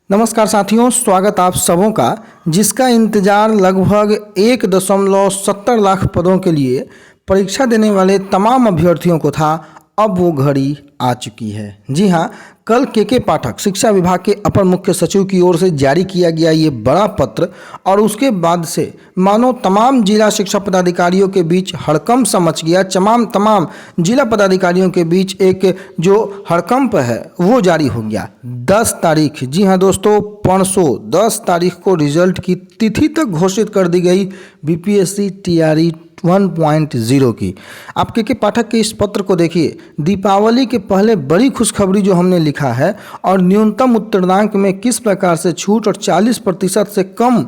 नमस्कार साथियों, स्वागत आप सबों का जिसका इंतज़ार लगभग 1.70 लाख पदों के लिए परीक्षा देने वाले तमाम अभ्यर्थियों को था। अब वो घड़ी आ चुकी है। जी हाँ, कल के पाठक शिक्षा विभाग के अपर मुख्य सचिव की ओर से जारी किया गया ये बड़ा पत्र और उसके बाद से मानो तमाम जिला शिक्षा पदाधिकारियों के बीच हड़कंप सा मच गया। तमाम जिला पदाधिकारियों के बीच एक जो हड़कंप है वो जारी हो गया। 10 तारीख, जी हाँ दोस्तों, परसों 10 तारीख को रिजल्ट की तिथि तक घोषित कर दी गई बीपीएससी टीआरई 1.0 की। आप के पाठक के इस पत्र को देखिए। दीपावली के पहले बड़ी खुशखबरी जो हमने लिखा है और न्यूनतम उत्तीर्णांक में किस प्रकार से छूट और 40% से कम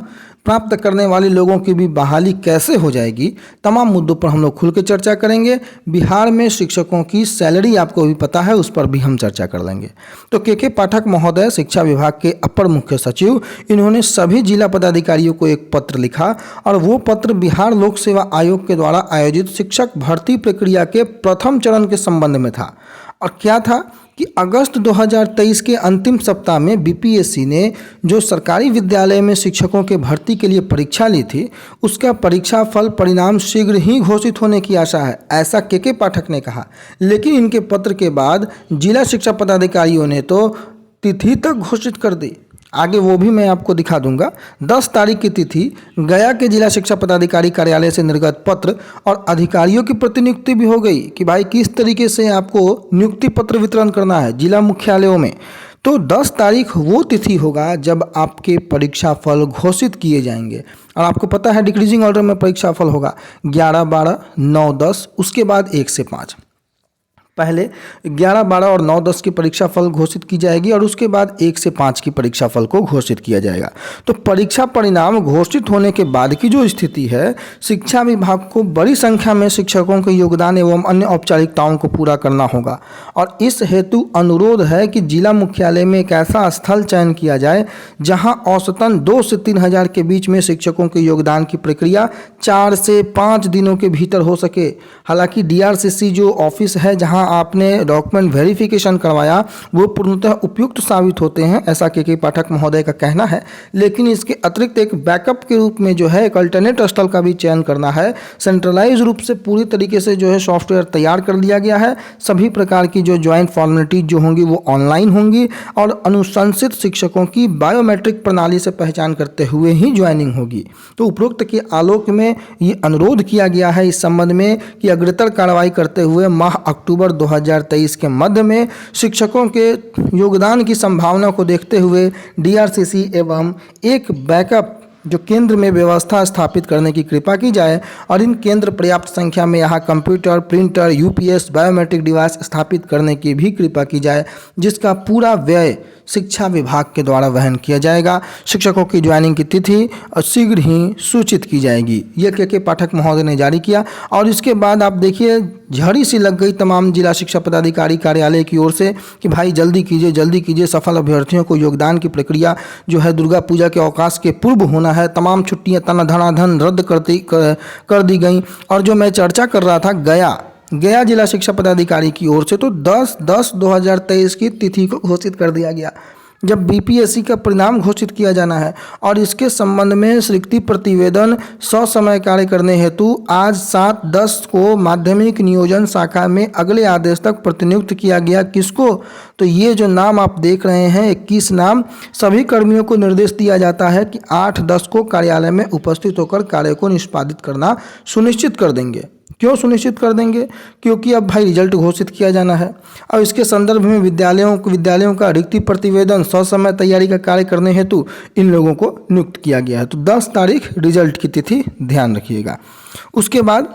प्राप्त करने वाले लोगों की भी बहाली कैसे हो जाएगी, तमाम मुद्दों पर हम लोग खुल के चर्चा करेंगे। बिहार में शिक्षकों की सैलरी आपको भी पता है, उस पर भी हम चर्चा कर लेंगे। तो के पाठक महोदय शिक्षा विभाग के अपर मुख्य सचिव, इन्होंने सभी जिला पदाधिकारियों को एक पत्र लिखा और वो पत्र बिहार लोक सेवा आयोग के द्वारा आयोजित शिक्षक भर्ती प्रक्रिया के प्रथम चरण के संबंध में था। और क्या था कि अगस्त 2023 के अंतिम सप्ताह में बीपीएससी ने जो सरकारी विद्यालय में शिक्षकों के भर्ती के लिए परीक्षा ली थी, उसका परीक्षा फल परिणाम शीघ्र ही घोषित होने की आशा है, ऐसा के पाठक ने कहा। लेकिन इनके पत्र के बाद जिला शिक्षा पदाधिकारियों ने तो तिथि तक घोषित कर दी। आगे वो भी मैं आपको दिखा दूंगा। 10 तारीख की तिथि गया के जिला शिक्षा पदाधिकारी कार्यालय से निर्गत पत्र और अधिकारियों की प्रतिनियुक्ति भी हो गई कि भाई किस तरीके से आपको नियुक्ति पत्र वितरण करना है जिला मुख्यालयों में। तो 10 तारीख वो तिथि होगा जब आपके परीक्षा फल घोषित किए जाएंगे। और आपको पता है डिक्रीजिंग ऑर्डर में परीक्षा फल होगा 11, 12, 9, 10, उसके बाद 1 से 5। पहले 11, 12 और 9, 10 की परीक्षा फल घोषित की जाएगी और उसके बाद 1 से 5 की परीक्षा फल को घोषित किया जाएगा। तो परीक्षा परिणाम घोषित होने के बाद की जो स्थिति है, शिक्षा विभाग को बड़ी संख्या में शिक्षकों के योगदान एवं अन्य औपचारिकताओं को पूरा करना होगा। और इस हेतु अनुरोध है कि जिला मुख्यालय में एक ऐसा स्थल चयन किया जाए जहां औसतन 2 से 3 हज़ार के बीच में शिक्षकों के योगदान की प्रक्रिया 4 से 5 दिनों के भीतर हो सके। हालांकि डीआरसीसी जो ऑफिस है जहां आपने डॉक्यूमेंट वेरिफिकेशन करवाया वो पूर्णतः उपयुक्त साबित होते हैं, ऐसा के पाठक महोदय का कहना है। लेकिन इसके अतिरिक्त एक बैकअप के रूप में जो है एक अल्टरनेट स्थल का भी चयन करना है। सेंट्रलाइज रूप से पूरी तरीके से जो है सॉफ्टवेयर तैयार कर लिया गया है। सभी प्रकार की जो ज्वाइंट फॉर्मेलिटीज जो होंगी वो ऑनलाइन होंगी और अनुशंसित शिक्षकों की बायोमेट्रिक प्रणाली से पहचान करते हुए ही ज्वाइनिंग होगी। तो उपरोक्त के आलोक में ये अनुरोध किया गया है इस संबंध में कि अग्रतर कार्रवाई करते हुए माह अक्टूबर 2023 के मध्य में शिक्षकों के योगदान की संभावना को देखते हुए डीआरसीसी एवं एक बैकअप जो केंद्र में व्यवस्था स्थापित करने की कृपा की जाए और इन केंद्र पर्याप्त संख्या में यहाँ computer, printer, UPS, biometric device स्थापित करने की भी कृपा की जाए, जिसका पूरा व्यय शिक्षा विभाग के द्वारा वहन किया जाएगा। शिक्षकों की ज्वाइनिंग की तिथि शीघ्र ही सूचित की जाएगी, ये के पाठक महोदय ने जारी किया। और इसके बाद आप देखिए झड़ी सी लग गई तमाम जिला शिक्षा पदाधिकारी कार्यालय की ओर से कि भाई जल्दी कीजिए, सफल अभ्यर्थियों को योगदान की प्रक्रिया जो है दुर्गा पूजा के अवकाश के पूर्व होना है। तमाम छुट्टियां धनाधन रद्द कर दी गई। और जो मैं चर्चा कर रहा था गया जिला शिक्षा पदाधिकारी की ओर से, तो 10/10/2023 की तिथि को घोषित कर दिया गया जब बीपीएससी का परिणाम घोषित किया जाना है। और इसके संबंध में स्वीकृति प्रतिवेदन ससमय कार्य करने हेतु आज 7/10 को माध्यमिक नियोजन शाखा में अगले आदेश तक प्रतिनियुक्त किया गया। किसको? तो ये जो नाम आप देख रहे हैं 21 नाम, सभी कर्मियों को निर्देश दिया जाता है कि 8/10 को कार्यालय में उपस्थित होकर कार्य को निष्पादित करना सुनिश्चित कर देंगे। क्यों सुनिश्चित कर देंगे? क्योंकि अब भाई रिजल्ट घोषित किया जाना है और इसके संदर्भ में विद्यालयों का रिक्ति प्रतिवेदन ससमय तैयारी का कार्य करने हेतु इन लोगों को नियुक्त किया गया है। तो 10 तारीख रिजल्ट की तिथि ध्यान रखिएगा। उसके बाद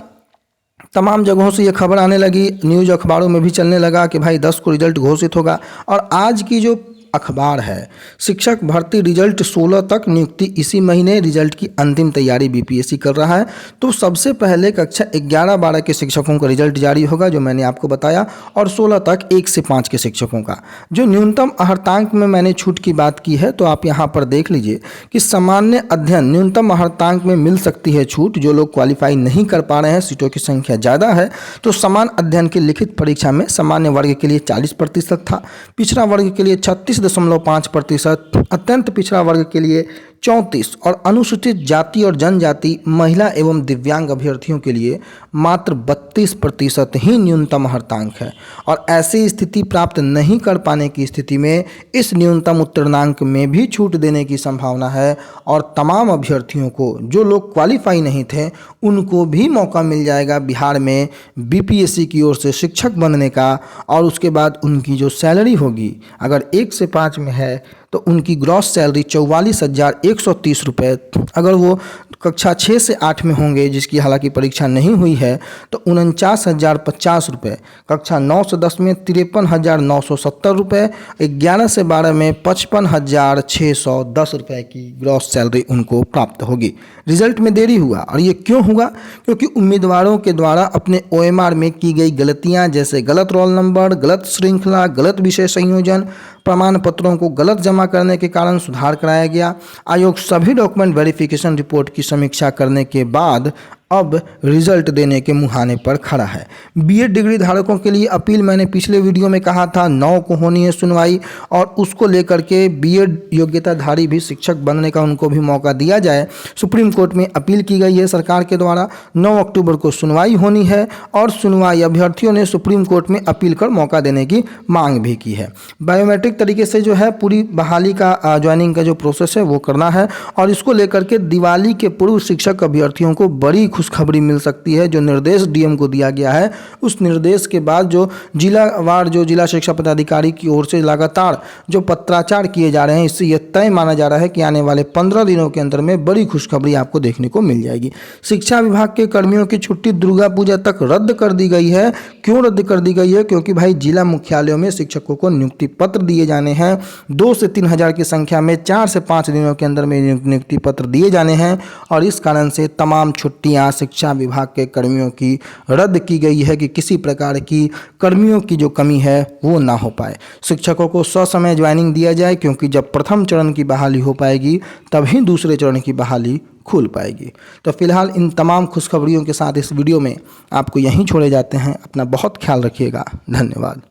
तमाम जगहों से ये खबर आने लगी, न्यूज़ अखबारों में भी चलने लगा कि भाई 10 को रिजल्ट घोषित होगा। और आज की जो अखबार है शिक्षक भर्ती रिजल्ट 16 तक नियुक्ति, इसी महीने रिजल्ट की अंतिम तैयारी बीपीएससी कर रहा है। तो सबसे पहले कक्षा 11, 12 के शिक्षकों का रिजल्ट जारी होगा जो मैंने आपको बताया, और 16 तक 1 से 5 के शिक्षकों का। जो न्यूनतम अर्हतांक में मैंने छूट की बात की है, तो आप यहाँ पर देख लीजिए कि सामान्य अध्ययन न्यूनतम अर्हतांक में मिल सकती है छूट। जो लोग क्वालिफाई नहीं कर पा रहे हैं, सीटों की संख्या ज़्यादा है, तो समान अध्ययन की लिखित परीक्षा में सामान्य वर्ग के लिए 40% था, पिछड़ा वर्ग के लिए 36 21.5%, अत्यंत पिछड़ा वर्ग के लिए 34 और अनुसूचित जाति और जनजाति, महिला एवं दिव्यांग अभ्यर्थियों के लिए मात्र 32% ही न्यूनतम हर्तांक है। और ऐसी स्थिति प्राप्त नहीं कर पाने की स्थिति में इस न्यूनतम उत्तीर्णांक में भी छूट देने की संभावना है और तमाम अभ्यर्थियों को, जो लोग क्वालिफाई नहीं थे, उनको भी मौका मिल जाएगा बिहार में बीपीएससी की ओर से शिक्षक बनने का। और उसके बाद उनकी जो सैलरी होगी, अगर 1 से 5 में है तो उनकी ग्रॉस सैलरी 44,130 रुपये, अगर वो कक्षा 6 से 8 में होंगे, जिसकी हालांकि परीक्षा नहीं हुई है, तो 49,050 रुपये, कक्षा 9 से 10 में 53,970 रुपये, 11 से 12 में 55,610 रुपये की ग्रॉस सैलरी उनको प्राप्त होगी। रिजल्ट में देरी हुआ, और ये क्यों हुआ? क्योंकि उम्मीदवारों के द्वारा अपने OMR में की गई गलतियां, जैसे गलत रोल नंबर, गलत श्रृंखला, गलत विषय संयोजन, प्रमाण पत्रों को गलत जमा करने के कारण सुधार कराया गया। आयोग सभी डॉक्यूमेंट वेरिफिकेशन रिपोर्ट की समीक्षा करने के बाद अब रिजल्ट देने के मुहाने पर खड़ा है। बीएड डिग्री धारकों के लिए अपील, मैंने पिछले वीडियो में कहा था 9 को होनी है सुनवाई, और उसको लेकर के बीएड योग्यताधारी भी शिक्षक बनने का उनको भी मौका दिया जाए। सुप्रीम कोर्ट में अपील की गई है सरकार के द्वारा। 9 अक्टूबर को सुनवाई होनी है, और सुनवाई अभ्यर्थियों ने सुप्रीम कोर्ट में अपील कर मौका देने की मांग भी की है। बायोमेट्रिक तरीके से जो है पूरी बहाली का ज्वाइनिंग का जो प्रोसेस है वो करना है, और इसको लेकर के दिवाली के पूर्व शिक्षक अभ्यर्थियों को बड़ी खुशखबरी मिल सकती है। जो निर्देश डीएम को दिया गया है, उस निर्देश के बाद जो जिलावार जो जिला शिक्षा पदाधिकारी की ओर से लगातार जो पत्राचार किए जा रहे हैं, इससे यह तय माना जा रहा है कि आने वाले 15 दिनों के अंदर में बड़ी खुशखबरी आपको देखने को मिल जाएगी। शिक्षा विभाग के कर्मियों की छुट्टी दुर्गा पूजा तक रद्द कर दी गई है। क्यों रद्द कर दी गई है? क्योंकि भाई जिला मुख्यालयों में शिक्षकों को नियुक्ति पत्र दिए जाने हैं। 2 से 3 हज़ार की संख्या में 4 से 5 दिनों के अंदर में नियुक्ति पत्र दिए जाने हैं, और इस कारण से तमाम छुट्टियां शिक्षा विभाग के कर्मियों की रद्द की गई है कि किसी प्रकार की कर्मियों की जो कमी है वो ना हो पाए। शिक्षकों को ससमय ज्वाइनिंग दिया जाए, क्योंकि जब प्रथम चरण की बहाली हो पाएगी तभी दूसरे चरण की बहाली खुल पाएगी। तो फिलहाल इन तमाम खुशखबरियों के साथ इस वीडियो में आपको यहीं छोड़े जाते हैं। अपना बहुत ख्याल रखिएगा। धन्यवाद।